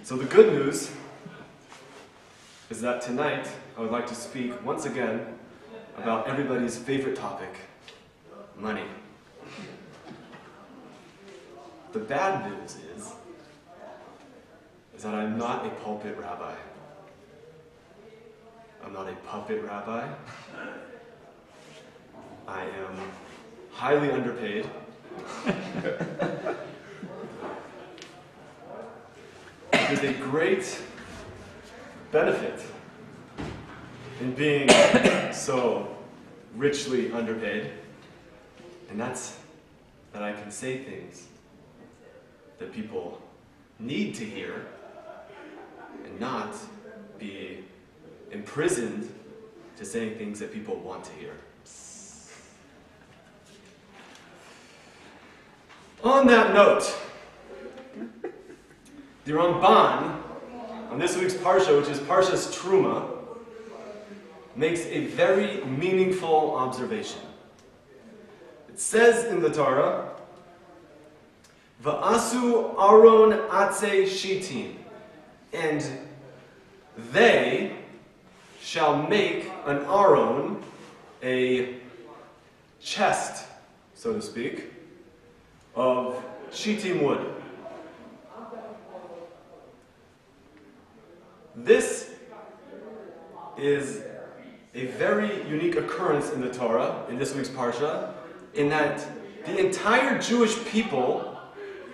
So the good news is that tonight I would like to speak once again about everybody's favorite topic, money. The bad news is that I'm not a pulpit rabbi. I'm not a puppet rabbi. I am highly underpaid. There's a great benefit in being so richly underpaid, and that's that I can say things that people need to hear and not be imprisoned to saying things that people want to hear. On that note, the Ramban, on this week's Parsha, which is Parshas Terumah, makes a very meaningful observation. It says in the Torah, Va'asu aron atze shitim, and they shall make an aron, a chest, so to speak, of shitim wood. This is a very unique occurrence in the Torah, in this week's Parsha, in that the entire Jewish people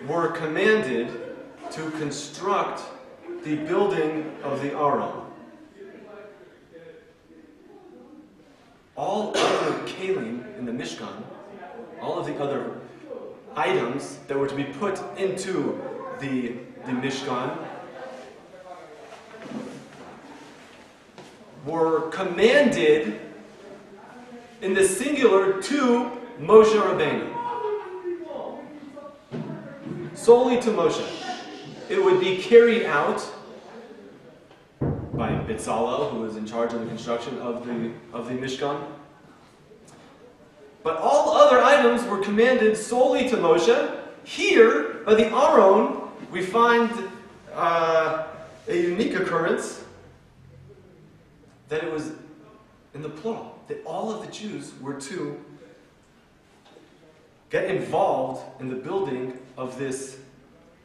were commanded to construct the building of the Aron. All other kalim in the Mishkan, all of the other items that were to be put into the Mishkan, were commanded in the singular to Moshe Rabbeinu. Solely to Moshe. It would be carried out by Bezalel, who was in charge of the construction of the Mishkan. But all other items were commanded solely to Moshe. Here, by the Aron, we find a unique occurrence that it was in the plural, that all of the Jews were to get involved in the building of this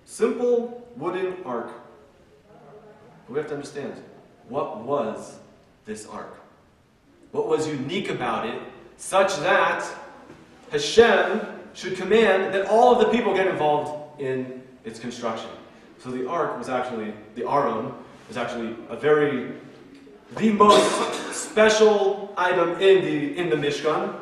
simple wooden ark. We have to understand, what was this ark? What was unique about it, such that Hashem should command that all of the people get involved in its construction? So the ark was actually, the Aron was actually the most special item in the Mishkan,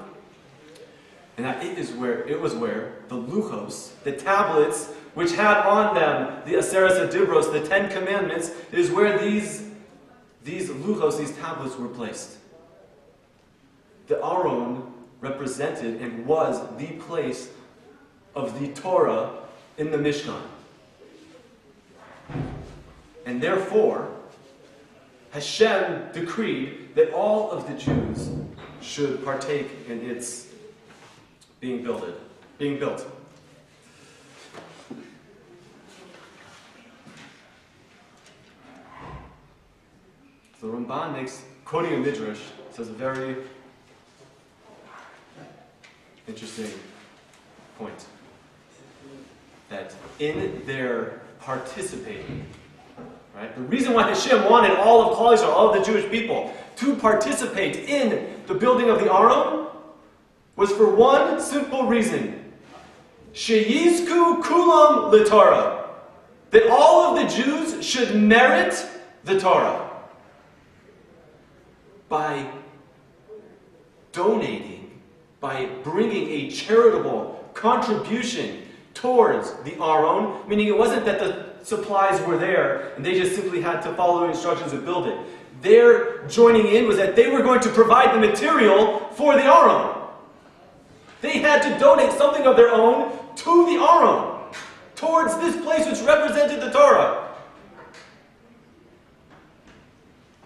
and that it was where the luchos, the tablets, which had on them the Aseret Adibros, the 10 Commandments, is where these luchos, these tablets, were placed. The Aron represented and was the place of the Torah in the Mishkan. And therefore, Hashem decreed that all of the Jews should partake in its being built. So the Ramban makes, quoting a midrash, says a very interesting point. That in their participating, right? The reason why Hashem wanted all of Klal Yisrael, all of the Jewish people, to participate in the building of the Aron was for one simple reason. Sheyizku kulam l'Torah. That all of the Jews should merit the Torah by donating, by bringing a charitable contribution towards the Aron, meaning it wasn't that the supplies were there and they just simply had to follow the instructions and build it. Their joining in was that they were going to provide the material for the Aron. They had to donate something of their own to the Aron, towards this place which represented the Torah.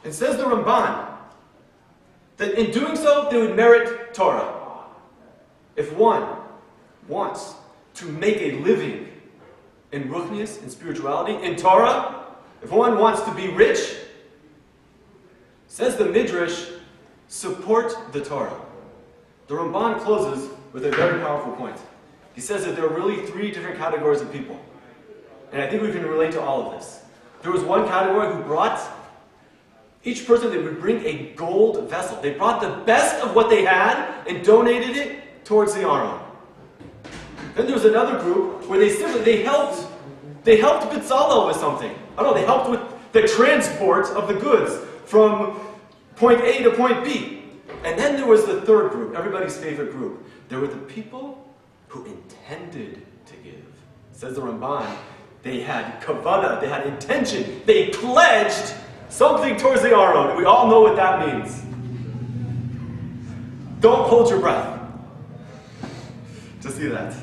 It says the Ramban that in doing so they would merit Torah. If one wants to make a living in ruchnius, in spirituality, in Torah, If one wants to be rich, says the Midrash, support the Torah. The Ramban closes with a very powerful point. He says that there are really three different categories of people. And I think we can relate to all of this. There was one category who brought, each person, they would bring a gold vessel. They brought the best of what they had and donated it towards the Aron. Then there was another group where they helped Bezalel with something. I don't know, they helped with the transport of the goods from point A to point B. And then there was the third group, everybody's favorite group. There were the people who intended to give. Says the Ramban, they had kavana, they had intention, they pledged something towards the Aron. We all know what that means. Don't hold your breath to see that.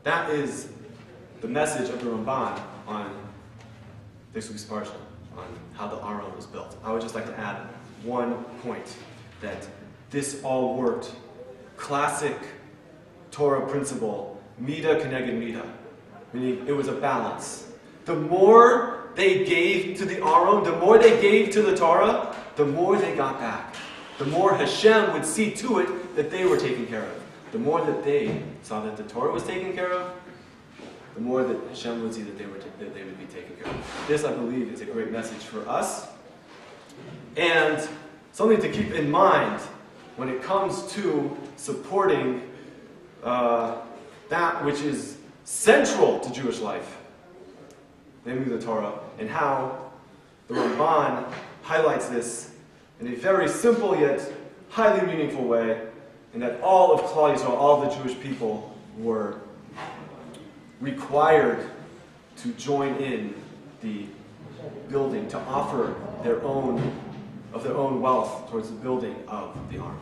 That is the message of the Ramban on this week's Parsha, on how the Aron was built. I would just like to add one point, that this all worked. Classic Torah principle, Mida Keneged Mida, meaning it was a balance. The more they gave to the Aron, the more they gave to the Torah, the more they got back. The more Hashem would see to it that they were taken care of. The more that they saw that the Torah was taken care of, the more that Hashem would see that they would be taken care of. This, I believe, is a great message for us. And something to keep in mind when it comes to supporting that which is central to Jewish life, namely the Torah, and how the Ramban highlights this in a very simple yet highly meaningful way, and that all of Klal Yisrael, all the Jewish people, were required to join in the building, to offer their own wealth towards the building of the Aron.